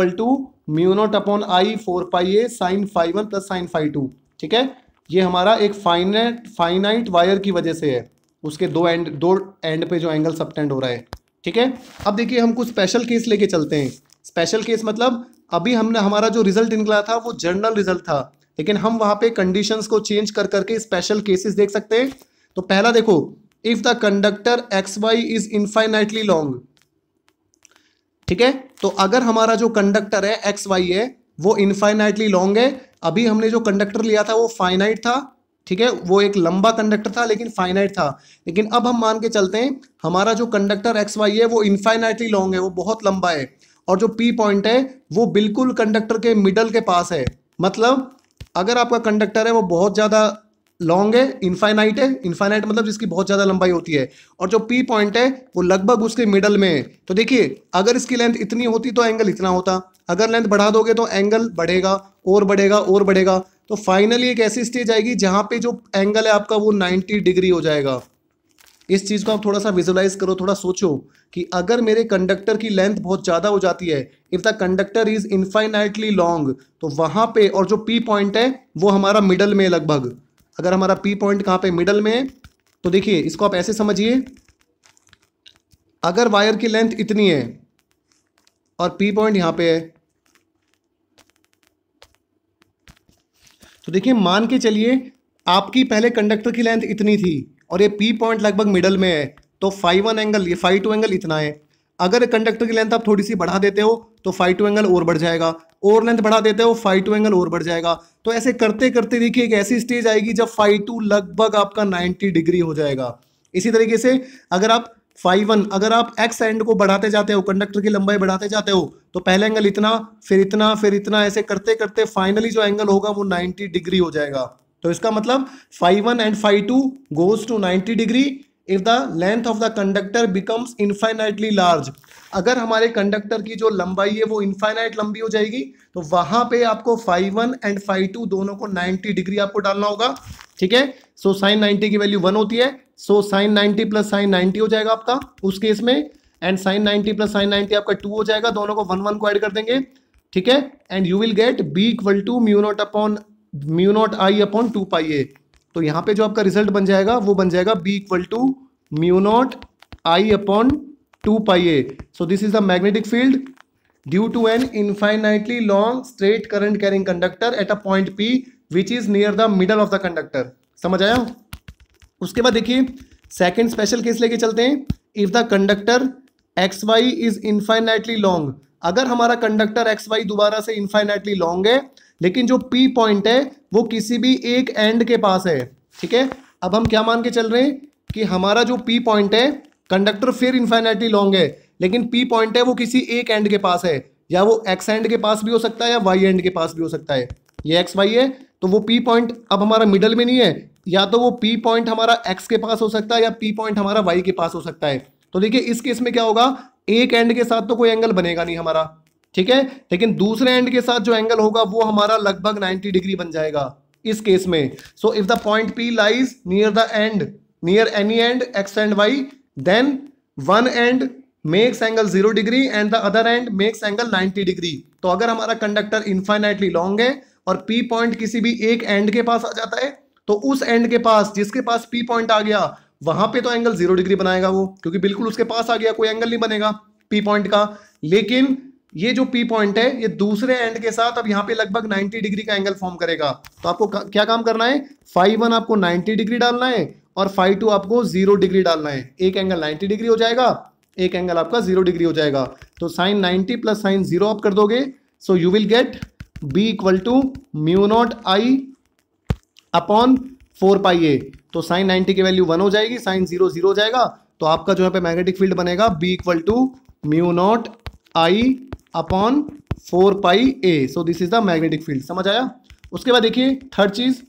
μ0/I 4πa sin φ1 plus sin φ2। ठीक है, ये हमारा एक फाइनाइट वायर की वजह से है, उसके दो एंड पे जो एंगल सबटेंड हो रहा है। ठीक है, अब देखिए हम कुछ स्पेशल केस लेके चलते हैं। स्पेशल केस मतलब अभी हमने, हमारा जो रिजल्ट निकला था वो जनरल रिजल्ट था, लेकिन हम वहां पे कंडीशंस को चेंज कर करके स्पेशल केसेस देख सकते हैं। तो पहला देखो, if the conductor XY is infinitely long. ठीक है, तो अगर हमारा जो कंडक्टर है XY है वो इनफाइनाइटली लॉन्ग है। अभी हमने जो कंडक्टर लिया था वो फाइनाइट था। ठीक है, वो एक लंबा कंडक्टर था लेकिन फाइनाइट था। लेकिन अब हम मान के चलते हैं हमारा जो कंडक्टर XY है वो इनफाइनाइटली लॉन्ग है, वो बहुत लंबा है, और जो P पॉइंट है वो बिल्कुल कंडक्टर के मिडल के पास है। मतलब अगर आपका कंडक्टर है वो बहुत ज़्यादा लॉन्ग है, इनफाइनाइट है, इनफाइनाइट मतलब जिसकी बहुत ज़्यादा लंबाई होती है, और जो पी पॉइंट है वो लगभग उसके मिडल में है। तो देखिए अगर इसकी लेंथ इतनी होती तो एंगल इतना होता, अगर लेंथ बढ़ा दोगे तो एंगल बढ़ेगा और बढ़ेगा और बढ़ेगा। तो फाइनली एक ऐसी स्टेज आएगी जहाँ पे जो एंगल है आपका वो 90 डिग्री हो जाएगा। इस चीज़ को आप थोड़ा सा विजुलाइज करो, थोड़ा सोचो कि अगर मेरे कंडक्टर की लेंथ बहुत ज़्यादा हो जाती है, if the conductor is infinitely long, तो वहाँ पे और जो पी पॉइंट है वो हमारा मिडल में लगभग, अगर हमारा पी पॉइंट कहाँ पे मिडल में है, तो देखिए इसको आप ऐसे समझिए, अगर वायर की लेंथ इतनी है और पी पॉइंट यहाँ पे है, तो देखिए मान के चलिए आपकी पहले कंडक्टर की लेंथ इतनी थी और ये पी पॉइंट लगभग मिडल में है, तो फाई वन एंगल, ये फाई टू एंगल इतना है। अगर कंडक्टर की लेंथ आप थोड़ी सी बढ़ा देते हो तो फाई टू एंगल और बढ़ जाएगा, और लेंथ बढ़ा देते हो फाई टू एंगल और बढ़ जाएगा। तो ऐसे करते करते देखिए एक ऐसी स्टेज आएगी जब फाई टू लगभग आपका 90 डिग्री हो जाएगा। इसी तरीके से अगर आप फाई वन, अगर आप एक्स एंड को बढ़ाते जाते हो, कंडक्टर की लंबाई बढ़ाते जाते हो, तो पहले एंगल इतना, फिर इतना, फिर इतना, ऐसे करते करते फाइनली जो एंगल होगा वो 90 डिग्री हो जाएगा। तो इसका मतलब phi one and phi two goes to 90 degree if the length of the conductor becomes infinitely large. अगर हमारे कंडक्टर की जो लंबाई है वो इनफाइनाइट लंबी हो जाएगी, तो वहां पे आपको phi one and phi two दोनों को 90 डिग्री आपको डालना होगा। ठीक है, सो साइन 90 की वैल्यू 1 होती है, सो साइन 90 प्लस साइन 90 हो जाएगा आपका उस केस में, एंड साइन 90 प्लस साइन 90 आपका 2 हो जाएगा, दोनों को 1 1 को ऐड कर देंगे। ठीक है, and you will get B equal to mu naught I upon 2 pi A. तो यहाँ पे जो आपका रिजल्ट बन जाएगा वो बन जाएगा B equal to mu naught I upon 2 pi A. So this is the magnetic field due to an infinitely long straight current carrying conductor at a point P which is near the middle of the conductor. समझ आया? उसके बाद देखिए second special case लेके चलते हैं। If the conductor X Y is infinitely long, अगर हमारा कंडक्टर एक्स वाई दोबारा से इनफाइनाइटली लॉन्ग है, लेकिन जो पी पॉइंट है वो किसी भी एक एंड के पास है। ठीक है, अब हम क्या मान के चल रहे हैं कि हमारा जो पी पॉइंट है, कंडक्टर फिर इनफाइनाइटली लॉन्ग है, लेकिन पी पॉइंट है वो किसी एक एंड के पास है, या वो एक्स एंड के पास भी हो सकता है या वाई एंड के पास भी हो सकता है। ये एक्स वाई है, तो वो पी पॉइंट अब हमारा मिडल में नहीं है, या तो वो पी पॉइंट हमारा एक्स के पास हो सकता है या पी पॉइंट हमारा वाई के पास हो सकता है। तो देखिए इस केस में क्या होगा, एक एंड के साथ तो कोई एंगल बनेगा नहीं हमारा, ठीक है, लेकिन दूसरे एंड के साथ जो एंगल होगा वो हमारा लगभग 90 डिग्री बन जाएगा इस केस में। So if the point P lies near the end, near any end X and Y, then one end makes angle 0 degree and the other end makes angle 90 degree. तो अगर हमारा कंडक्टर इनफाइनाइटली लॉन्ग है और P point किसी भी एक and के पास आ जाता है, तो उस एंड के पास जिसके पास पी पॉइंट आ गया वहां पे तो एंगल 0 डिग्री बनाएगा वो, क्योंकि बिल्कुल उसके पास आ गया, कोई एंगल नहीं बनेगा पी पॉइंट का। लेकिन ये जो पी पॉइंट है ये दूसरे एंड के साथ अब यहाँ पे लगभग 90 डिग्री का एंगल फॉर्म करेगा। तो आपको क्या काम करना है, फाई वन आपको 90 डिग्री डालना है और फाई टू आपको 0 डिग्री डालना है। एक एंगल 90 डिग्री हो जाएगा, एक एंगल आपका 0 डिग्री हो जाएगा। तो साइन 90 प्लस साइन 0 आप कर दोगे, so you will get B equal to mu naught I upon 4 pi A. तो साइन 90 की वैल्यू 1 हो जाएगी, साइन 0 0 हो जाएगा, तो आपका जो यहाँ पे मैग्नेटिक फील्ड बनेगा B equal to mu naught I upon 4 pi A. So this is the magnetic field. समझ आया? उसके बाद देखिए थर्ड चीज,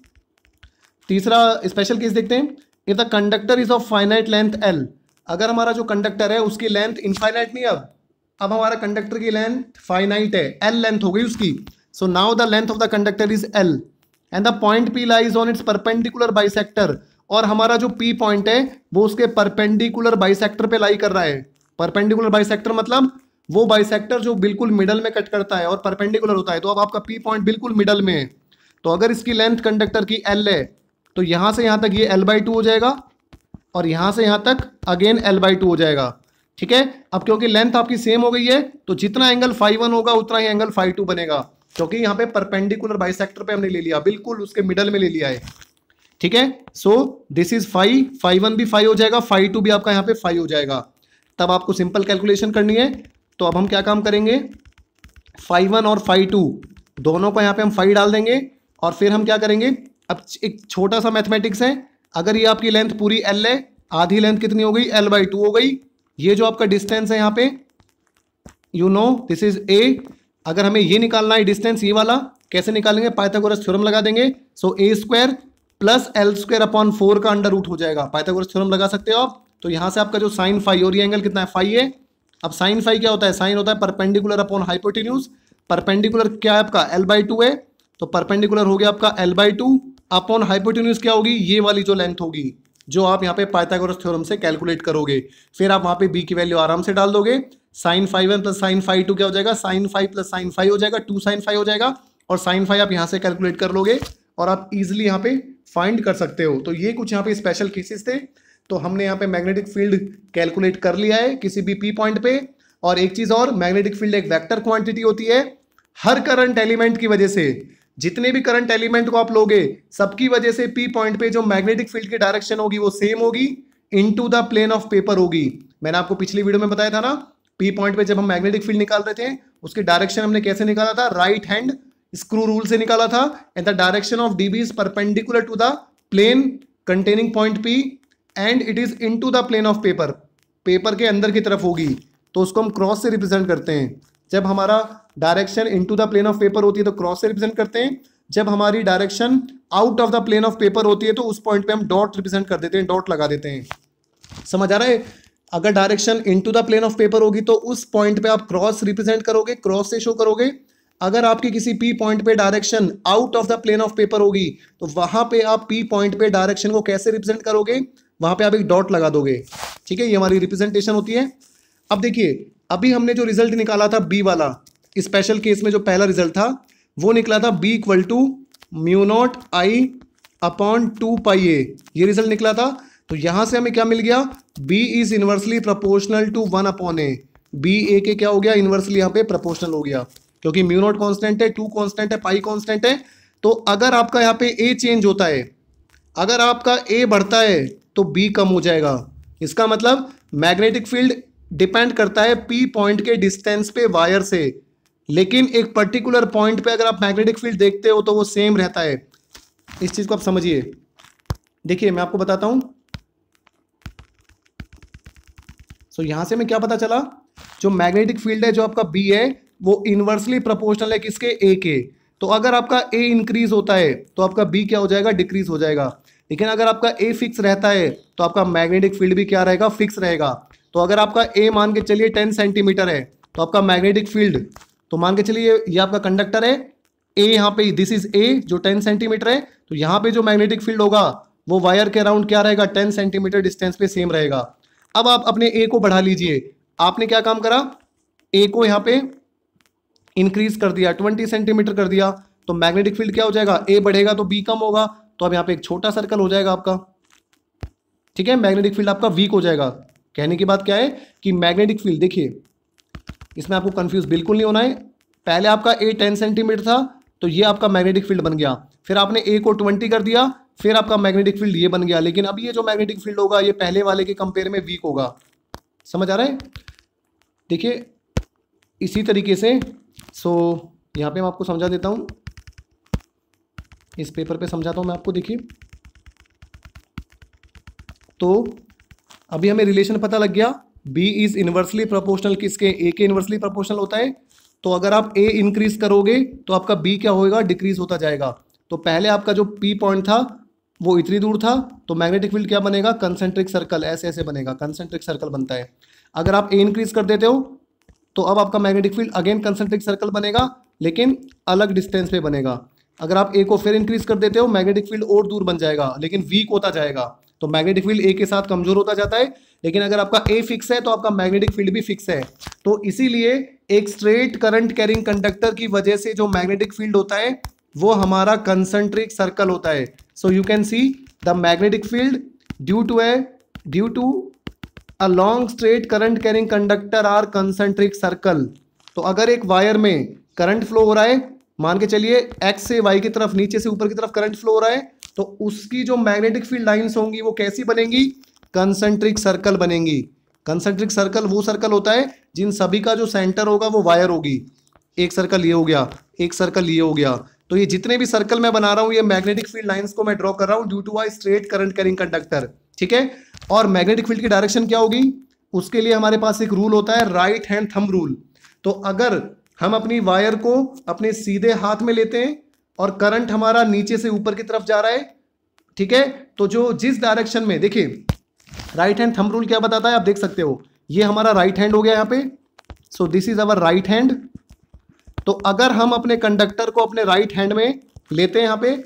तीसरा स्पेशल केस देखते हैं। If the conductor is of finite length L, अगर हमारा जो कंडक्टर है उसकी लेंथ इनफाइनाइट नहीं, अब हमारा कंडक्टर की लेंथ फाइनाइट है, एल लेंथ हो गई उसकी। So now the length of the conductor is L and the point P lies on it's perpendicular bisector, और हमारा जो पी पॉइंट है वो उसके परपेंडिकुलर बाइसेक्टर पे लाई कर रहा है। परपेंडिकुलर बाइसेक्टर मतलब वो बाइसेक्टर जो बिल्कुल मिडल में कट करता है और परपेंडिकुलर होता है। तो अब आपका पी पॉइंट बिल्कुल मिडल में है, तो अगर इसकी लेंथ कंडक्टर की एल है तो यहाँ से यहाँ तक ये l/2 हो जाएगा और यहाँ से यहाँ तक अगेन l/2 हो जाएगा। ठीक है, अब क्योंकि लेंथ आपकी सेम हो गई है तो जितना एंगल फाई वन होगा उतना ही एंगल फाई टू बनेगा, क्योंकि यहाँ पे परपेंडिकुलर बाइसेक्टर पे हमने ले लिया, बिल्कुल उसके मिडल में ले लिया है। ठीक है, so this is phi, phi one भी फाई हो जाएगा, फाई टू भी आपका यहाँ पे फाई हो जाएगा। तब आपको सिंपल कैलकुलेशन करनी है। तो अब हम क्या काम करेंगे, फाई वन और फाई टू दोनों को यहाँ पे हम फाई डाल देंगे और फिर हम क्या करेंगे, अब एक छोटा सा मैथमेटिक्स है। अगर ये आपकी लेंथ पूरी एल है, आधी लेंथ कितनी हो गई, l/2 हो गई। ये जो आपका डिस्टेंस है यहाँ पे, you know this is a. अगर हमें ये निकालना है डिस्टेंस, ये वाला कैसे निकालेंगे, पाइथागोरस थ्योरम लगा देंगे। सो a² plus L square upon 4 का अंडर रूट हो जाएगा। पाइथागोरस थ्योरम लगा सकते हो आप। तो यहां से आपका जो साइन फाई, और ये एंगल कितना है, फाई है। अब साइन फाई क्या होता है, साइन होता है परपेंडिकुलर अपॉन हाइपोटेन्यूज। परपेंडिकुलर क्या है आपका, l/2 है, तो परपेंडिकुलर हो गया आपका l/2 अपॉन हाइपोटेन्यूज क्या होगी, ये वाली जो लेंथ होगी, जो आप यहाँ पे पाइथागोरस थ्योरम से कैलकुलेट करोगे। फिर आप वहां पे b की वैल्यू आराम से डाल दोगे। Sine phi 1 plus sine phi 2 क्या हो जाएगा, sine phi plus sine phi हो जाएगा, 2 साइन फाई हो जाएगा, और साइन फाई आप यहाँ से कैलकुलेट कर लोगे और आप इजिली यहाँ पे फाइंड कर सकते हो। तो ये कुछ यहाँ पे स्पेशल केसेस थे। तो हमने यहाँ पे मैग्नेटिक फील्ड कैलकुलेट कर लिया है किसी भी पी पॉइंट पे। और एक चीज और, मैग्नेटिक फील्ड एक वेक्टर क्वांटिटी होती है। हर करंट एलिमेंट की वजह से, जितने भी करंट एलिमेंट को आप लोगे, सबकी वजह से पी पॉइंट पे जो मैग्नेटिक फील्ड की डायरेक्शन होगी वो सेम होगी, into the plane of paper होगी। मैंने आपको पिछली वीडियो में बताया था ना, पी पॉइंट पे जब हम मैग्नेटिक फील्ड निकाल रहे थे, उसकी डायरेक्शन हमने कैसे निकाला था, राइट हैंड स्क्रू रूल से निकाला था। And the direction of dB is perpendicular to the plane containing point P and it is into the plane of paper, paper के अंदर की तरफ होगी। तो उसको हम क्रॉस से रिप्रेजेंट करते हैं। जब हमारा direction into the plane of paper होती है तो क्रॉस से रिप्रेजेंट करते हैं। जब हमारी direction out of the plane of paper होती है तो उस पॉइंट पे हम डॉट रिप्रेजेंट कर देते हैं, डॉट लगा देते हैं। समझ आ रहा है? अगर direction into the plane of paper होगी तो उस पॉइंट पे आप क्रॉस रिप्रेजेंट करोगे, क्रॉस से शो करोगे। अगर आपकी किसी पी पॉइंट पे direction out of the plane of paper होगी तो वहां पे आप पी पॉइंट पे डायरेक्शन को कैसे रिप्रेजेंट करोगे, वहां पे आप एक डॉट लगा दोगे। ठीक है, ये हमारी रिप्रेजेंटेशन होती है। अब देखिए, अभी हमने जो रिजल्ट निकाला था बी वाला, स्पेशल केस में जो पहला रिजल्ट था वो निकला था b equal to mu naught I upon 2 pi A, ये रिजल्ट निकला था। तो यहां से हमें क्या मिल गया, b is inversely proportional to 1 upon A. b a के क्या हो गया, इनवर्सली यहाँ पे प्रोपोर्शनल हो गया, क्योंकि म्यू नॉट कॉन्स्टेंट है, 2 कॉन्स्टेंट है, पाई कॉन्स्टेंट है। तो अगर आपका यहाँ पे a चेंज होता है, अगर आपका a बढ़ता है तो b कम हो जाएगा। इसका मतलब मैग्नेटिक फील्ड डिपेंड करता है पी पॉइंट के डिस्टेंस पे वायर से, लेकिन एक पर्टिकुलर पॉइंट पे अगर आप मैग्नेटिक फील्ड देखते हो तो वो सेम रहता है। इस चीज को आप समझिए। देखिए मैं आपको बताता हूं। सो यहां से हमें क्या पता चला, जो मैग्नेटिक फील्ड है जो आपका बी है वो इनवर्सली प्रोपोर्शनल है किसके, ए के। तो अगर आपका ए इंक्रीज होता है तो आपका बी क्या हो जाएगा, डिक्रीज हो जाएगा। लेकिन अगर आपका ए फिक्स रहता है तो आपका मैग्नेटिक फील्ड भी क्या रहेगा, फिक्स रहेगा। तो अगर आपका ए मान के चलिए 10 सेंटीमीटर है तो आपका मैग्नेटिक फील्ड, तो मान के चलिए ये आपका कंडक्टर है ए, यहाँ पे दिस इज ए जो 10 सेंटीमीटर है, तो यहाँ पे जो मैग्नेटिक फील्ड होगा वो वायर के अराउंड क्या रहेगा, 10 सेंटीमीटर डिस्टेंस पे सेम रहेगा। अब आप अपने ए को बढ़ा लीजिए। आपने क्या काम करा, ए को यहाँ पे इंक्रीज कर दिया, 20 सेंटीमीटर कर दिया, तो मैग्नेटिक फील्ड क्या हो जाएगा, ए बढ़ेगा तो बी कम होगा। तो अब यहाँ पे एक छोटा सर्कल हो जाएगा आपका। ठीक है, मैग्नेटिक फील्ड आपका वीक हो जाएगा। कहने की बात क्या है कि मैग्नेटिक फील्ड, देखिए इसमें आपको कंफ्यूज बिल्कुल नहीं होना है। पहले आपका ए 10 सेंटीमीटर था तो ये आपका मैग्नेटिक फील्ड बन गया, फिर आपने ए को 20 कर दिया, फिर आपका मैग्नेटिक फील्ड ये बन गया। लेकिन अब ये जो मैग्नेटिक फील्ड होगा ये पहले वाले के कंपेयर में वीक होगा। समझ आ रहा है? देखिए इसी तरीके से, सो यहाँ पे मैं आपको समझा देता हूँ, इस पेपर पे समझाता हूँ मैं आपको। देखिए तो अभी हमें रिलेशन पता लग गया, B इज इनवर्सली प्रोपोर्शनल किसके, A के इनवर्सली प्रोपोर्शनल होता है। तो अगर आप A इंक्रीज करोगे तो आपका B क्या होगा, डिक्रीज होता जाएगा। तो पहले आपका जो P पॉइंट था वो इतनी दूर था, तो मैग्नेटिक फील्ड क्या बनेगा, कंसेंट्रिक सर्कल, ऐसे ऐसे बनेगा, कंसेंट्रिक सर्कल बनता है। अगर आप A इंक्रीज कर देते हो तो अब आपका magnetic field again concentric circle बनेगा, लेकिन अलग डिस्टेंस पे बनेगा। अगर आप A को फिर इंक्रीज कर देते हो, मैग्नेटिक फील्ड और दूर बन जाएगा, लेकिन वीक होता जाएगा। तो मैग्नेटिक फील्ड ए के साथ कमजोर होता जाता है। लेकिन अगर आपका ए फिक्स है तो आपका मैग्नेटिक फील्ड भी फिक्स है। तो इसीलिए एक स्ट्रेट करंट कैरिंग कंडक्टर की वजह से जो मैग्नेटिक फील्ड होता है वो हमारा कंसेंट्रिक सर्कल होता है। So you can see the magnetic field due to a long straight current carrying conductor are concentric circle. तो अगर एक वायर में करंट फ्लो हो रहा है, मान के चलिए एक्स से वाई की तरफ, नीचे से ऊपर की तरफ करंट फ्लो हो रहा है, तो उसकी जो मैग्नेटिक फील्ड लाइंस होंगी वो कैसी बनेंगी, कंसेंट्रिक सर्कल बनेंगी। कंसेंट्रिक सर्कल वो सर्कल होता है जिन सभी का जो सेंटर होगा वो वायर होगी। एक सर्कल ये हो गया, एक सर्कल ये हो गया। तो ये जितने भी सर्कल मैं बना रहा हूं ये मैग्नेटिक फील्ड लाइंस को मैं ड्रॉ कर रहा हूं due to a straight current carrying conductor. ठीक है, और मैग्नेटिक फील्ड की डायरेक्शन क्या होगी, उसके लिए हमारे पास एक रूल होता है, राइट हैंड थंब रूल। तो अगर हम अपनी वायर को अपने सीधे हाथ में लेते हैं और करंट हमारा नीचे से ऊपर की तरफ जा रहा है, ठीक है। तो जो जिस डायरेक्शन में, देखिए राइट हैंड थंब रूल क्या बताता है, आप देख सकते हो, ये हमारा राइट हैंड हो गया यहाँ पे, सो this is our right hand. तो अगर हम अपने कंडक्टर को अपने राइट हैंड में लेते हैं यहाँ पे,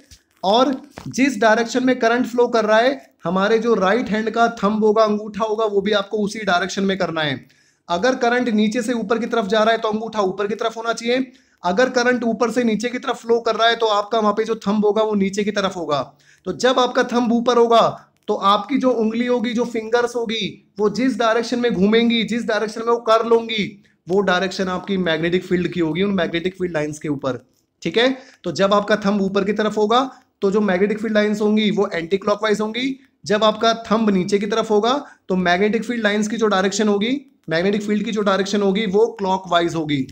और जिस डायरेक्शन में करंट फ्लो कर रहा है, हमारे जो राइट हैंड का थंब होगा, अंगूठा होगा, वो भी आपको उसी डायरेक्शन में करना है। अगर करंट नीचे से ऊपर की तरफ जा रहा है तो अंगूठा ऊपर की तरफ होना चाहिए। अगर करंट ऊपर से नीचे की तरफ फ्लो कर रहा है तो आपका वहां पे जो थंब होगा वो नीचे की तरफ होगा। तो जब आपका थंब ऊपर होगा तो आपकी जो उंगली होगी, जो फिंगर्स होगी, वो जिस डायरेक्शन में घूमेंगी, जिस डायरेक्शन में वो कर लोगी, वो डायरेक्शन आपकी मैग्नेटिक फील्ड की होगी, उन मैग्नेटिक फील्ड लाइंस के ऊपर। ठीक है। तो जब आपका थंब ऊपर की तरफ होगा तो जो मैग्नेटिक फील्ड लाइंस होंगी वो एंटी क्लॉकवाइज होंगी। जब आपका थंब नीचे की तरफ होगा तो मैग्नेटिक फील्ड लाइंस की जो डायरेक्शन होगी, मैग्नेटिक फील्ड की जो डायरेक्शन होगी वो क्लॉकवाइज होगी।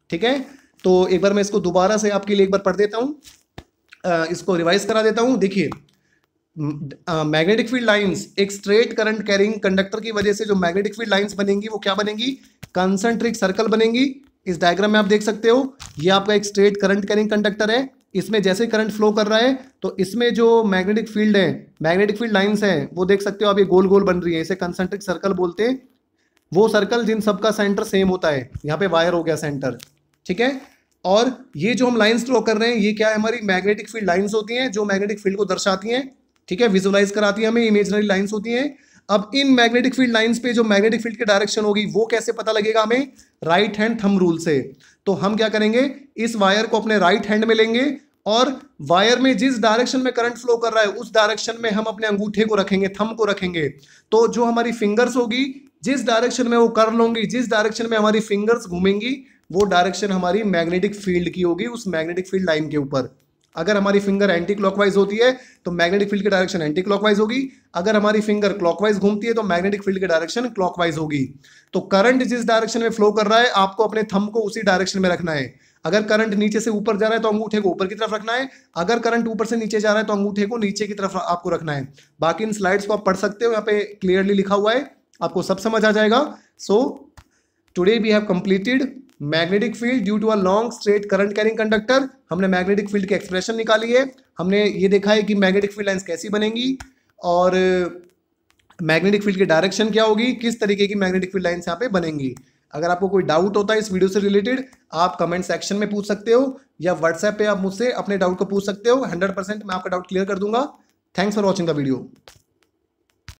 ठीक है। तो एक बार मैं इसको दोबारा से आपके लिए एक बार पढ़ देता हूं, इसको रिवाइज करा देता हूं। देखिए मैग्नेटिक फील्ड लाइंस, एक स्ट्रेट करंट कैरिंग कंडक्टर की वजह से जो मैग्नेटिक फील्ड लाइंस बनेंगी वो क्या बनेंगी, कंसंट्रिक सर्कल बनेंगी। इस डायग्राम में आप देख सकते हो, ये आपका एक स्ट्रेट करंट कैरिंग कंडक्टर है, इसमें जैसे करंट फ्लो कर रहा है तो इसमें जो मैग्नेटिक फील्ड है, मैग्नेटिक फील्ड लाइंस है, वो देख सकते हो आप, ये गोल गोल बन रही है, इसे कंसंट्रिक सर्कल बोलते हैं। वो सर्कल जिन सबका सेंटर सेम होता है, यहाँ पे वायर हो गया सेंटर। ठीक है। और ये जो हम लाइंस ड्रॉ कर रहे हैं, ये क्या है, हमारी मैग्नेटिक फील्ड लाइंस होती हैं जो मैग्नेटिक फील्ड को दर्शाती हैं। ठीक है, विजुलाइज कराती है हमें, इमेजिनरी लाइंस होती हैं। अब इन मैग्नेटिक फील्ड लाइंस पे जो मैग्नेटिक फील्ड की डायरेक्शन होगी वो कैसे पता लगेगा हमें, राइट हैंड थंब रूल से। तो हम क्या करेंगे, इस वायर को अपने राइट हैंड में लेंगे और वायर में जिस डायरेक्शन में करंट फ्लो कर रहा है उस डायरेक्शन में हम अपने अंगूठे को रखेंगे, थंब को रखेंगे। तो जो हमारी फिंगर्स होगी, जिस डायरेक्शन में वो कर लूंगी, जिस डायरेक्शन में हमारी फिंगर्स घूमेंगी, वो डायरेक्शन हमारी मैग्नेटिक फील्ड की होगी, उस मैग्नेटिक फील्ड लाइन के ऊपर। अगर हमारी फिंगर एंटी क्लॉकवाइज होती है तो मैग्नेटिक फील्ड की डायरेक्शन एंटी क्लॉकवाइज होगी। अगर हमारी फिंगर क्लॉकवाइज घूमती है तो मैग्नेटिक फील्ड की डायरेक्शन क्लॉकवाइज होगी। तो करंट जिस डायरेक्शन में फ्लो कर रहा है, आपको अपने थंब को उसी डायरेक्शन में रखना है। अगर करंट नीचे से ऊपर जा रहा है तो अंगूठे को ऊपर की तरफ रखना है। अगर करंट ऊपर से नीचे जा रहा है तो अंगूठे को नीचे की तरफ आपको रखना है। बाकी इन स्लाइड्स को आप पढ़ सकते हो, यहाँ पे क्लियरली लिखा हुआ है, आपको सब समझ आ जाएगा। So today we have completed magnetic field due to a long straight current carrying conductor. हमने मैग्नेटिक फील्ड की एक्सप्रेशन निकाली है, हमने ये देखा है कि मैग्नेटिक फील्ड लाइंस कैसी बनेंगी और मैग्नेटिक फील्ड की डायरेक्शन क्या होगी, किस तरीके की मैग्नेटिक फील्ड लाइंस यहाँ पे बनेंगी। अगर आपको कोई डाउट होता है इस वीडियो से रिलेटेड, आप कमेंट सेक्शन में पूछ सकते हो या व्हाट्सएप पे आप मुझसे अपने डाउट को पूछ सकते हो। 100% मैं आपका डाउट क्लियर कर दूंगा। Thanks for watching the video.